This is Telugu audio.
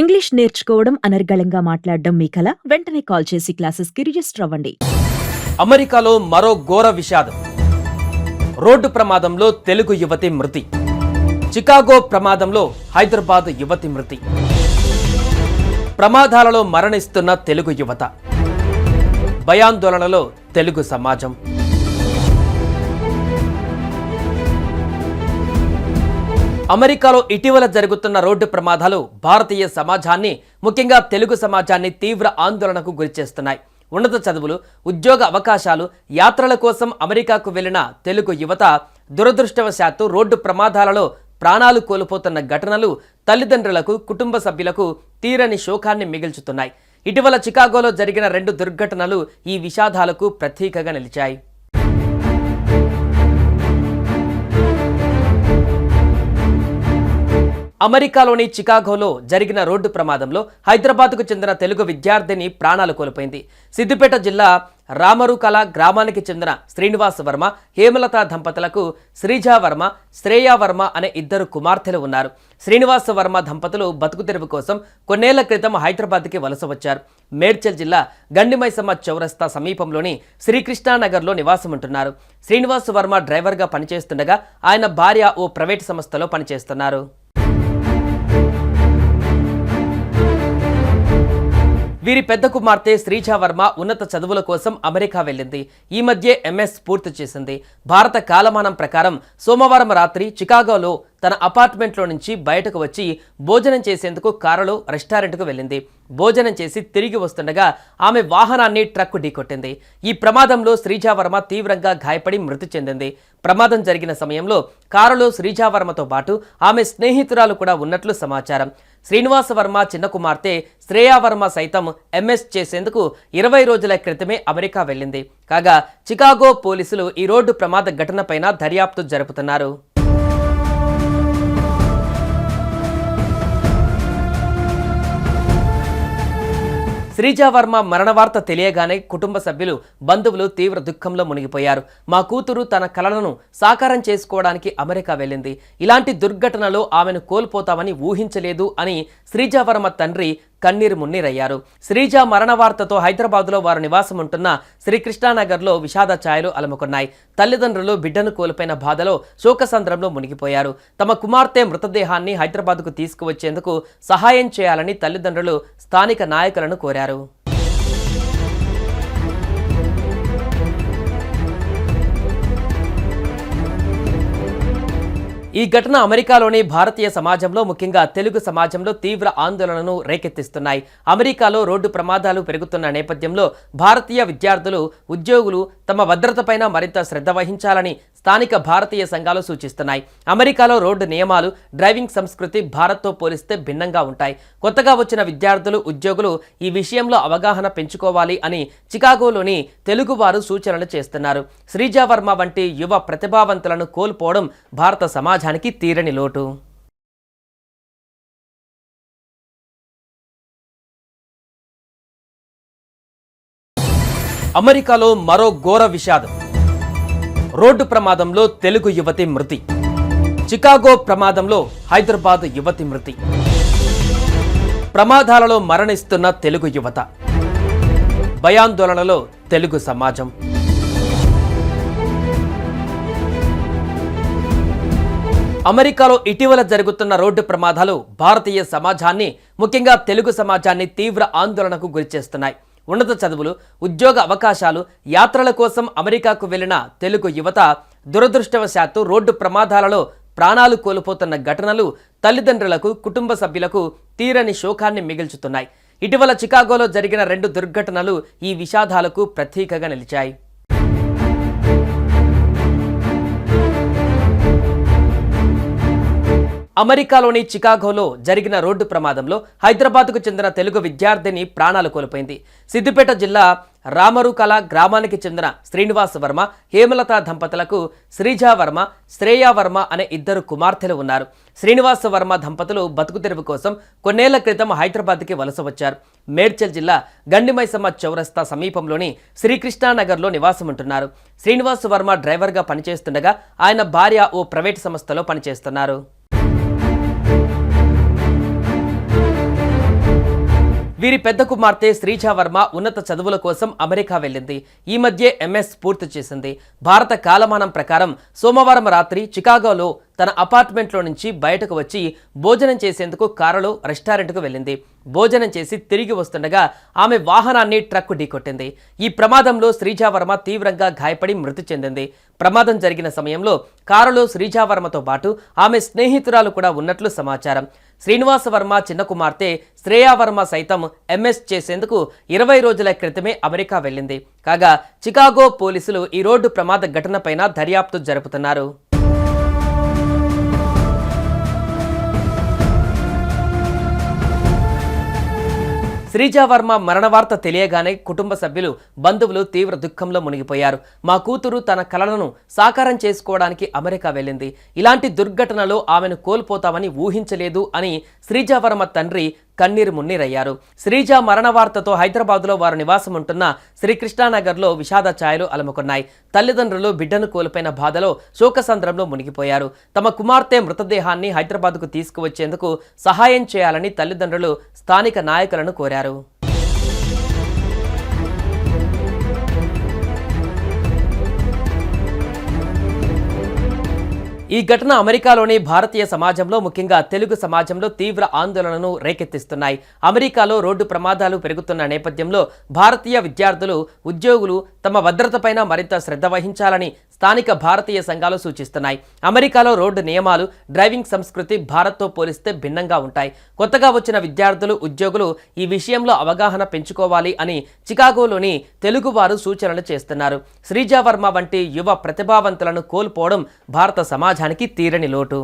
ఇంగ్లీష్ నేర్చుకోవడం అనర్గళంగా మాట్లాడడం మీ కల వెంటనే కాల్ చేసి క్లాసెస్కి రిజిస్టర్ అవ్వండి. అమెరికాలో మరో ఘోర విషాదం. రోడ్డు ప్రమాదంలో తెలుగు యువతి మృతి. చికాగో ప్రమాదంలో హైదరాబాద్ యువతి మృతి. ప్రమాదాలలో మరణిస్తున్న తెలుగు యువత. భయాందోళనలో తెలుగు సమాజం. అమెరికాలో ఇటీవల జరుగుతున్న రోడ్డు ప్రమాదాలు భారతీయ సమాజాన్ని, ముఖ్యంగా తెలుగు సమాజాన్ని తీవ్ర ఆందోళనకు గురిచేస్తున్నాయి. ఉన్నత చదువులు, ఉద్యోగ అవకాశాలు, యాత్రల కోసం అమెరికాకు వెళ్లిన తెలుగు యువత దురదృష్టవశాత్తు రోడ్డు ప్రమాదాలలో ప్రాణాలు కోల్పోతున్న ఘటనలు తల్లిదండ్రులకు, కుటుంబ సభ్యులకు తీరని శోకాన్ని మిగిల్చుతున్నాయి. ఇటీవల చికాగోలో జరిగిన 2 దుర్ఘటనలు ఈ విషాదాలకు ప్రతీకగా నిలిచాయి. అమెరికాలోని చికాగోలో జరిగిన రోడ్డు ప్రమాదంలో హైదరాబాద్కు చెందిన తెలుగు విద్యార్థిని ప్రాణాలు కోల్పోయింది. సిద్దిపేట జిల్లా రామరుకల గ్రామానికి చెందిన శ్రీనివాస్ వర్మ, హేమలత దంపతులకు శ్రీజా వర్మ, శ్రేయా వర్మ అనే 2 కుమార్తెలు ఉన్నారు. శ్రీనివాస్ వర్మ దంపతులు బతుకుతెరువు కోసం కొన్నేళ్ల క్రితం హైదరాబాద్కి వలస వచ్చారు. మేడ్చల్ జిల్లా గండిమైసమ్మ చౌరస్తా సమీపంలోని శ్రీకృష్ణానగర్లో నివాసం ఉంటున్నారు. శ్రీనివాస్ వర్మ డ్రైవర్గా పనిచేస్తుండగా ఆయన భార్య ఓ ప్రైవేట్ సంస్థలో పనిచేస్తున్నారు. వీరి పెద్ద కుమార్తె శ్రీజా వర్మ ఉన్నత చదువుల కోసం అమెరికా వెళ్ళింది. ఈ మధ్య ఎంఎస్ పూర్తి చేసింది. భారత కాలమానం ప్రకారం సోమవారం రాత్రి చికాగోలో తన అపార్ట్మెంట్లో నుంచి బయటకు వచ్చి భోజనం చేసేందుకు కారులో రెస్టారెంట్కు వెళ్ళింది. భోజనం చేసి తిరిగి వస్తుండగా ఆమె వాహనాన్ని ట్రక్కు ఢీకొట్టింది. ఈ ప్రమాదంలో శ్రీజా వర్మ తీవ్రంగా గాయపడి మృతి చెందింది. ప్రమాదం జరిగిన సమయంలో కారులో శ్రీజా వర్మతో పాటు ఆమె స్నేహితురాలు కూడా ఉన్నట్లు సమాచారం. శ్రీనివాస వర్మ చిన్న కుమార్తె శ్రేయా వర్మ సైతం ఎంఎస్ చేసేందుకు 20 రోజుల క్రితమే అమెరికా వెళ్ళింది. కాగా చికాగో పోలీసులు ఈ రోడ్డు ప్రమాద ఘటనపైన దర్యాప్తు జరుపుతున్నారు. శ్రీజా వర్మ మరణ వార్త తెలియగానే కుటుంబ సభ్యులు, బంధువులు తీవ్ర దుఃఖంలో మునిగిపోయారు. మా కూతురు తన కలలను సాకారం చేసుకోవడానికి అమెరికా వెళ్ళింది. ఇలాంటి దుర్ఘటనలో ఆమెను కోల్పోతామని ఊహించలేదు అని శ్రీజా వర్మ తండ్రి కన్నీరు మున్నీరయ్యారు. శ్రీజా మరణ వార్తతో హైదరాబాద్లో వారు నివాసం ఉంటున్న శ్రీకృష్ణానగర్లో విషాద ఛాయలు అలముకున్నాయి. తల్లిదండ్రులు బిడ్డను కోల్పోయిన బాధలో శోకసంద్రంలో మునిగిపోయారు. తమ కుమార్తె మృతదేహాన్ని హైదరాబాద్కు తీసుకువచ్చేందుకు సహాయం చేయాలని తల్లిదండ్రులు స్థానిక నాయకులను కోరారు. ఈ ఘటన అమెరికాలోని భారతీయ సమాజంలో, ముఖ్యంగా తెలుగు సమాజంలో తీవ్ర ఆందోళనను రేకెత్తిస్తున్నాయి. అమెరికాలో రోడ్డు ప్రమాదాలు పెరుగుతున్న నేపథ్యంలో భారతీయ విద్యార్థులు, ఉద్యోగులు తమ భద్రతపైన మరింత శ్రద్ధ వహించాలని స్థానిక భారతీయ సంఘాలు సూచిస్తున్నాయి. అమెరికాలో రోడ్డు నియమాలు, డ్రైవింగ్ సంస్కృతి భారత్తో పోలిస్తే భిన్నంగా ఉంటాయి. కొత్తగా వచ్చిన విద్యార్థులు, ఉద్యోగులు ఈ విషయంలో అవగాహన పెంచుకోవాలి అని చికాగోలోని తెలుగువారు సూచనలు చేస్తున్నారు. శ్రీజా వర్మ వంటి యువ ప్రతిభావంతులను కోల్పోవడం భారత సమాజానికి తీరని లోటు. అమెరికాలో మరో ఘోర విషాదం. రోడ్డు ప్రమాదంలో తెలుగు యువతి మృతి. చికాగో ప్రమాదంలో హైదరాబాద్ యువతి మృతి. ప్రమాదాలలో మరణిస్తున్న తెలుగు యువత. భయాందోళనలో తెలుగు సమాజం. అమెరికాలో ఇటీవల జరుగుతున్న రోడ్డు ప్రమాదాలు భారతీయ సమాజాన్ని, ముఖ్యంగా తెలుగు సమాజాన్ని తీవ్ర ఆందోళనకు గురిచేస్తున్నాయి. ఉన్నత చదువులు, ఉద్యోగ అవకాశాలు, యాత్రల కోసం అమెరికాకు వెళ్లిన తెలుగు యువత దురదృష్టవశాత్తు రోడ్డు ప్రమాదాలలో ప్రాణాలు కోల్పోతున్న ఘటనలు తల్లిదండ్రులకు, కుటుంబ సభ్యులకు తీరని శోకాన్ని మిగిల్చుతున్నాయి. ఇటీవల చికాగోలో జరిగిన 2 దుర్ఘటనలు ఈ విషాదాలకు ప్రతీకగా నిలిచాయి. అమెరికాలోని చికాగోలో జరిగిన రోడ్డు ప్రమాదంలో హైదరాబాద్కు చెందిన తెలుగు విద్యార్థిని ప్రాణాలు కోల్పోయింది. సిద్దిపేట జిల్లా రామరుకల గ్రామానికి చెందిన శ్రీనివాస్ వర్మ, హేమలత దంపతులకు శ్రీజా వర్మ, శ్రేయా వర్మ అనే 2 కుమార్తెలు ఉన్నారు. శ్రీనివాస్ వర్మ దంపతులు బతుకుతెరువు కోసం కొన్నేళ్ల క్రితం హైదరాబాద్కి వలస వచ్చారు. మేడ్చల్ జిల్లా గండిమైసమ్మ చౌరస్తా సమీపంలోని శ్రీకృష్ణానగర్లో నివాసం ఉంటున్నారు. శ్రీనివాస్ వర్మ డ్రైవర్గా పనిచేస్తుండగా ఆయన భార్య ఓ ప్రైవేట్ సంస్థలో పనిచేస్తున్నారు. వీరి పెద్ద కుమార్తె శ్రీజా వర్మ ఉన్నత చదువుల కోసం అమెరికా వెళ్ళింది. ఈ మధ్య ఎంఎస్ పూర్తి చేసింది. భారత కాలమానం ప్రకారం సోమవారం రాత్రి చికాగోలో తన అపార్ట్మెంట్లో నుంచి బయటకు వచ్చి భోజనం చేసేందుకు కారులో రెస్టారెంట్కు వెళ్ళింది. భోజనం చేసి తిరిగి వస్తుండగా ఆమె వాహనాన్ని ట్రక్కు ఢీకొట్టింది. ఈ ప్రమాదంలో శ్రీజా వర్మ తీవ్రంగా గాయపడి మృతి చెందింది. ప్రమాదం జరిగిన సమయంలో కారులో శ్రీజా వర్మతో పాటు ఆమె స్నేహితురాలు కూడా ఉన్నట్లు సమాచారం. శ్రీనివాస వర్మ చిన్న కుమార్తె శ్రేయా వర్మ సైతం ఎంఎస్ చేసేందుకు 20 రోజుల క్రితమే అమెరికా వెళ్ళింది. కాగా చికాగో పోలీసులు ఈ రోడ్డు ప్రమాద ఘటనపైన దర్యాప్తు జరుపుతున్నారు. శ్రీజా వర్మ మరణ వార్త తెలియగానే కుటుంబ సభ్యులు, బంధువులు తీవ్ర దుఃఖంలో మునిగిపోయారు. మా కూతురు తన కలలను సాకారం చేసుకోవడానికి అమెరికా వెళ్ళింది. ఇలాంటి దుర్ఘటనలో ఆమెను కోల్పోతామని ఊహించలేదు అని శ్రీజా వర్మ తండ్రి కన్నీరు మున్నీరయ్యారు. శ్రీజా మరణ వార్తతో హైదరాబాద్లో వారు నివాసం ఉంటున్న శ్రీకృష్ణానగర్లో విషాద ఛాయలు అలుముకున్నాయి. తల్లిదండ్రులు బిడ్డను కోల్పోయిన బాధలో శోకసంద్రంలో మునిగిపోయారు. తమ కుమార్తె మృతదేహాన్ని హైదరాబాద్కు తీసుకువచ్చేందుకు సహాయం చేయాలని తల్లిదండ్రులు స్థానిక నాయకులను కోరారు. ఈ ఘటన అమెరికాలోని భారతీయ సమాజంలో, ముఖ్యంగా తెలుగు సమాజంలో తీవ్ర ఆందోళనను రేకెత్తిస్తున్నాయి. అమెరికాలో రోడ్డు ప్రమాదాలు పెరుగుతున్న నేపథ్యంలో భారతీయ విద్యార్థులు, ఉద్యోగులు తమ భద్రతపైన మరింత శ్రద్ధ వహించాలని స్థానిక భారతీయ సంఘాలు సూచిస్తున్నాయి. అమెరికాలో రోడ్డు నియమాలు, డ్రైవింగ్ సంస్కృతి భారత్తో పోలిస్తే భిన్నంగా ఉంటాయి. కొత్తగా వచ్చిన విద్యార్థులు, ఉద్యోగులు ఈ విషయంలో అవగాహన పెంచుకోవాలి అని చికాగోలోని తెలుగువారు సూచనలు చేస్తున్నారు. శ్రీజా వర్మ వంటి యువ ప్రతిభావంతులను కోల్పోవడం భారత సమాజానికి తీరని లోటు.